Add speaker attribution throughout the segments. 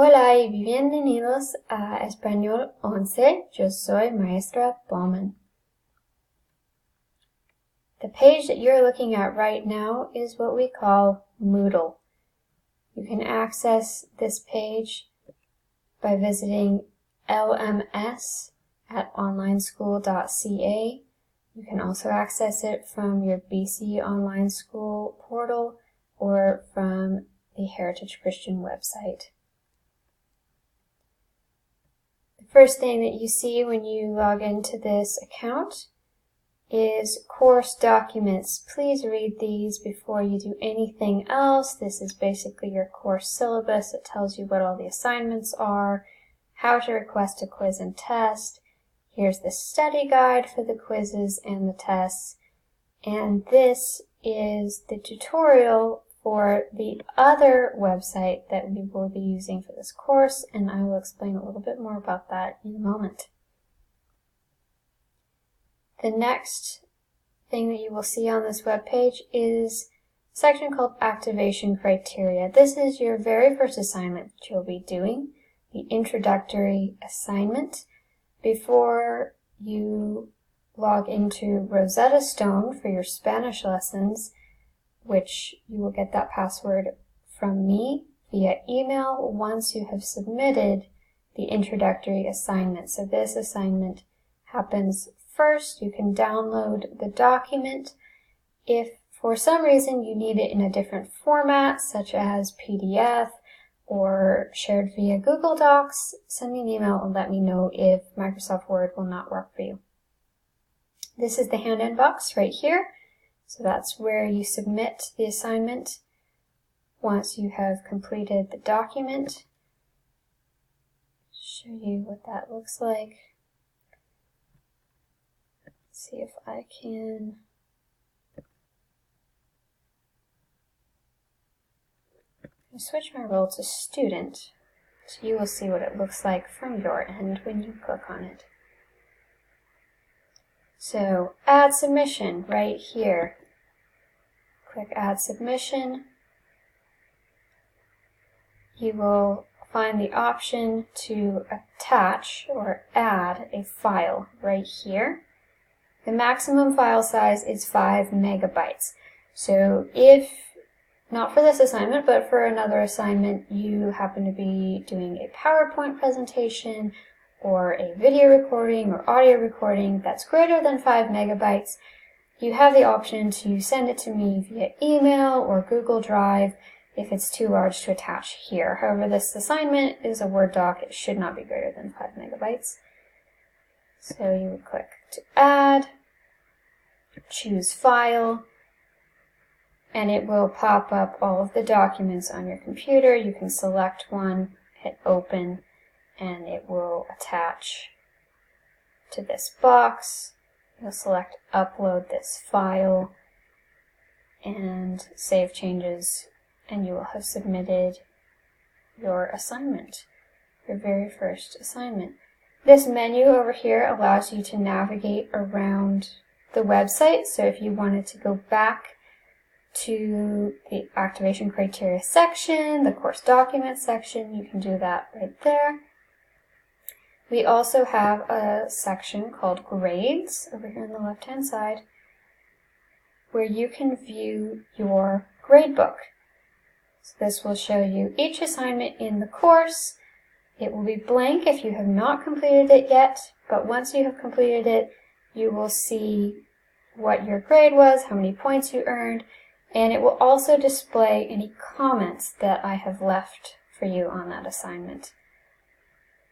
Speaker 1: Hola y bienvenidos a Español 11. Yo soy Maestra Bowman. The page that you're looking at right now is what we call Moodle. You can access this page by visiting lms at onlineschool.ca. You can also access it from your BC Online School portal or from the Heritage Christian website. The first thing that you see when you log into this account is course documents. Please read these before you do anything else. This is basically your course syllabus. It tells you what all the assignments are, how to request a quiz and test. Here's the study guide for the quizzes and the tests. And this is the tutorial for the other website that we will be using for this course, and I will explain a little bit more about that in a moment. The next thing that you will see on this web page is a section called Activation Criteria. This is your very first assignment that you'll be doing, the introductory assignment, before you log into Rosetta Stone for your Spanish lessons, which you will get that password from me via email once you have submitted the introductory assignment. So this assignment happens first. You can download the document. If for some reason you need it in a different format, such as PDF or shared via Google Docs, send me an email and let me know if Microsoft Word will not work for you. This is the hand-in box right here. So that's where you submit the assignment once you have completed the document. Show you what that looks like. Let's see if I can switch my role to student, so you will see what it looks like from your end when you click on it. So, add submission right here. Click add submission. You will find the option to attach or add a file right here. The maximum file size is 5 megabytes. So if, not for this assignment, but for another assignment, you happen to be doing a PowerPoint presentation or a video recording or audio recording that's greater than 5 megabytes, you have the option to send it to me via email or Google Drive if it's too large to attach here. However, this assignment is a Word doc. It should not be greater than 5 megabytes. So you would click to add, choose file, and it will pop up all of the documents on your computer. You can select one, hit open, and it will attach to this box. You'll select upload this file and save changes, and you will have submitted your assignment, your very first assignment. This menu over here allows you to navigate around the website, so if you wanted to go back to the activation criteria section, the course documents section, you can do that right there. We also have a section called Grades over here on the left-hand side, where you can view your gradebook. So this will show you each assignment in the course. It will be blank if you have not completed it yet, but once you have completed it, you will see what your grade was, how many points you earned, and it will also display any comments that I have left for you on that assignment.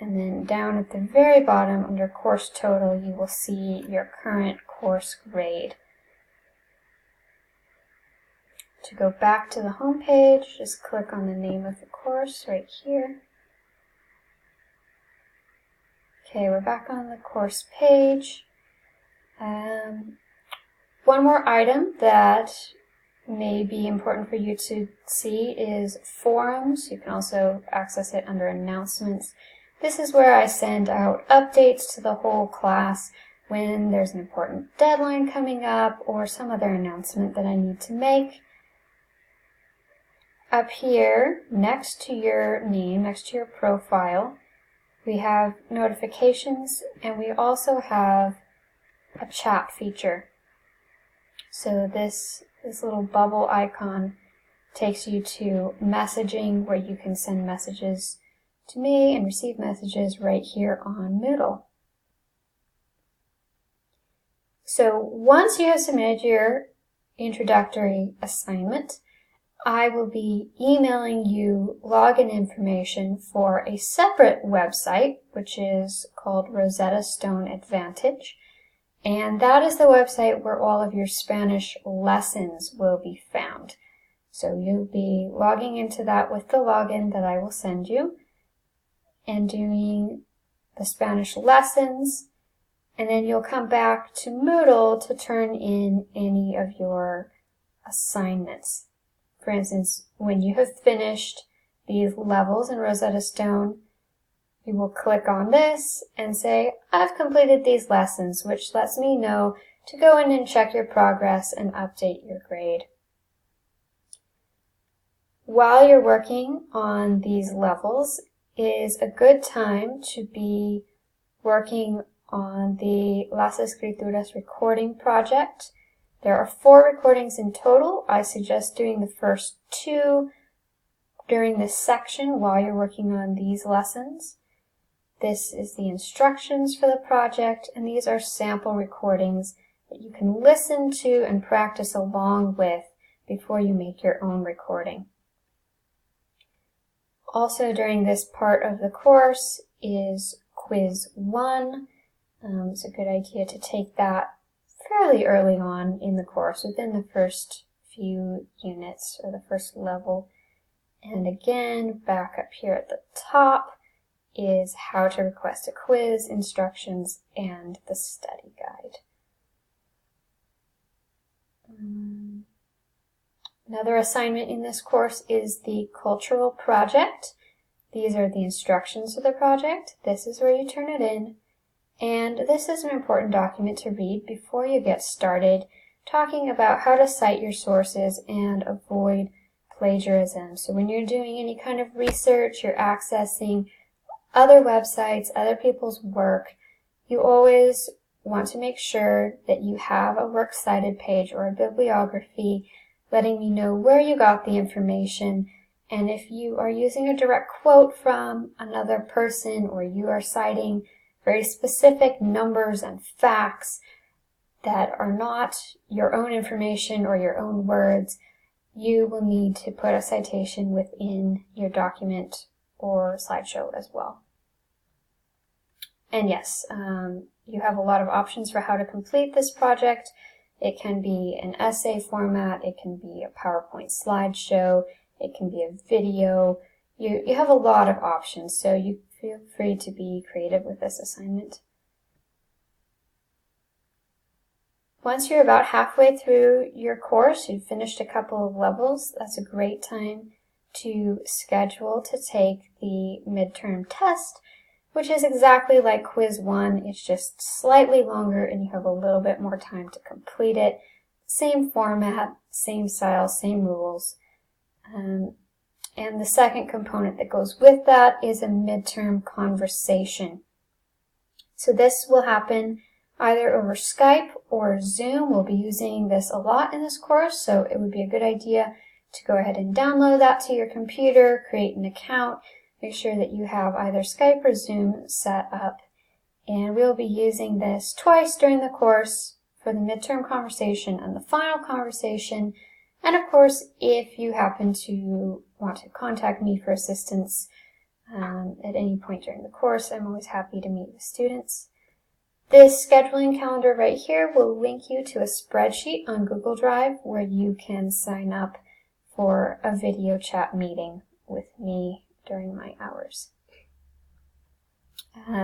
Speaker 1: And then down at the very bottom under course total, you will see your current course grade. To go back to the home page, just click on the name of the course right here. Okay, we're back on the course page. One more item that may be important for you to see is forums. You can also access it under announcements. This is where I send out updates to the whole class when there's an important deadline coming up or some other announcement that I need to make. up here, next to your name, next to your profile, we have notifications, and we also have a chat feature. So this little bubble icon takes you to messaging, where you can send messages to me and receive messages right here on Moodle. So once you have submitted your introductory assignment, I will be emailing you login information for a separate website, which is called Rosetta Stone Advantage. And that is the website where all of your Spanish lessons will be found. So you'll be logging into that with the login that I will send you and doing the Spanish lessons. And then you'll come back to Moodle to turn in any of your assignments. For instance, when you have finished these levels in Rosetta Stone, you will click on this and say, I've completed these lessons, which lets me know to go in and check your progress and update your grade. While you're working on these levels is a good time to be working on the Las Escrituras recording project. There are 4 recordings in total. I suggest doing the first 2 during this section while you're working on these lessons. This is the instructions for the project, and these are sample recordings that you can listen to and practice along with before you make your own recording. Also during this part of the course is quiz 1. It's a good idea to take that fairly early on in the course, within the first few units or the first level. And again, back up here at the top is how to request a quiz, instructions, and the study guide. Another assignment in this course is the cultural project. These are the instructions for the project. This is where you turn it in. And this is an important document to read before you get started, talking about how to cite your sources and avoid plagiarism. So when you're doing any kind of research, you're accessing other websites, other people's work, you always want to make sure that you have a works cited page or a bibliography letting me know where you got the information. And if you are using a direct quote from another person, or you are citing very specific numbers and facts that are not your own information or your own words, you will need to put a citation within your document or slideshow as well. And yes, you have a lot of options for how to complete this project. It can be an essay format, it can be a PowerPoint slideshow, it can be a video. You have a lot of options, so you feel free to be creative with this assignment. Once you're about halfway through your course, you've finished a couple of levels, that's a great time to schedule to take the midterm test, which is exactly like quiz 1. It's just slightly longer and you have a little bit more time to complete it. Same format, same style, same rules. And the second component that goes with that is a midterm conversation. So this will happen either over Skype or Zoom. We'll be using this a lot in this course, so it would be a good idea to go ahead and download that to your computer, create an account, make sure that you have either Skype or Zoom set up. And we'll be using this twice during the course for the midterm conversation and the final conversation. And of course, if you happen to want to contact me for assistance at any point during the course, I'm always happy to meet with students. This scheduling calendar right here will link you to a spreadsheet on Google Drive where you can sign up for a video chat meeting with me during my hours.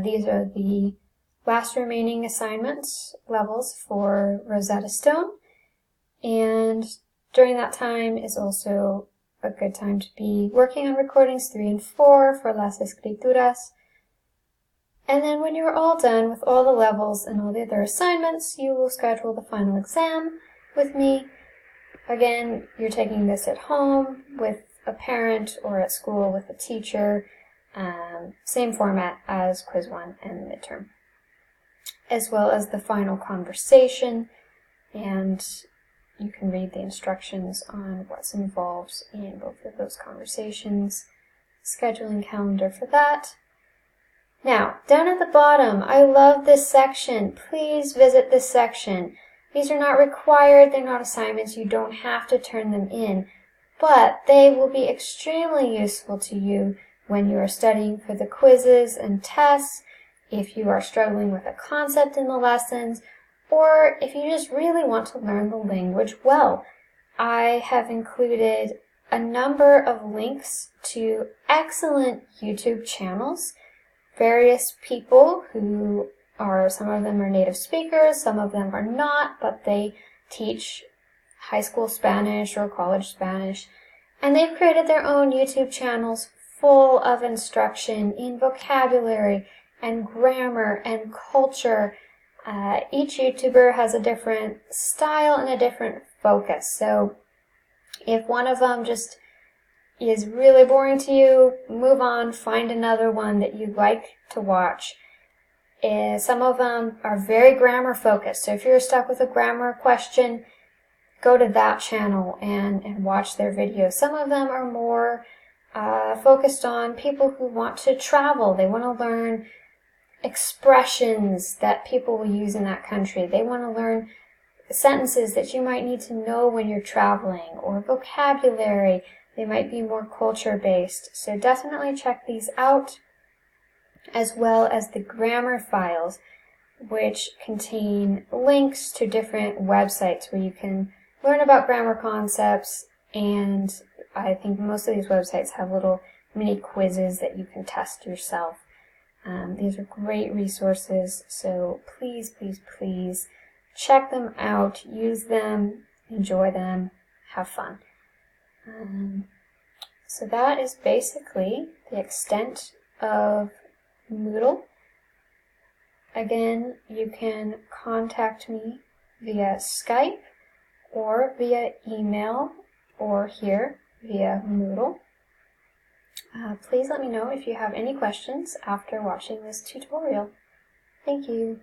Speaker 1: These are the last remaining assignments levels for Rosetta Stone, and during that time is also a good time to be working on recordings 3 and 4 for Las Escrituras. And then when you're all done with all the levels and all the other assignments, you will schedule the final exam with me. Again, you're taking this at home with a parent or at school with a teacher. Same format as quiz 1 and the midterm, as well as the final conversation, and you can read the instructions on what's involved in both of those conversations, scheduling calendar for that. Now, down at the bottom, I love this section. Please visit this section. These are not required, they're not assignments, you don't have to turn them in, but they will be extremely useful to you when you are studying for the quizzes and tests, if you are struggling with a concept in the lessons, or if you just really want to learn the language well. I have included a number of links to excellent YouTube channels, various people who are, some of them are native speakers, some of them are not, but they teach high school Spanish or college Spanish, and they've created their own YouTube channels full of instruction in vocabulary and grammar and culture. Each YouTuber has a different style and a different focus, so if one of them just is really boring to you, move on, find another one that you like to watch. Some of them are very grammar focused, so if you're stuck with a grammar question, go to that channel and watch their videos. Some of them are more focused on people who want to travel. They want to learn expressions that people will use in that country. They want to learn sentences that you might need to know when you're traveling, or vocabulary. They might be more culture-based. So definitely check these out, as well as the grammar files, which contain links to different websites where you can learn about grammar concepts, and I think most of these websites have little mini quizzes that you can test yourself. These are great resources, so please, please, please check them out, use them, enjoy them, have fun. So that is basically the extent of Moodle. Again, you can contact me via Skype or via email or here via Moodle. Please let me know if you have any questions after watching this tutorial. Thank you.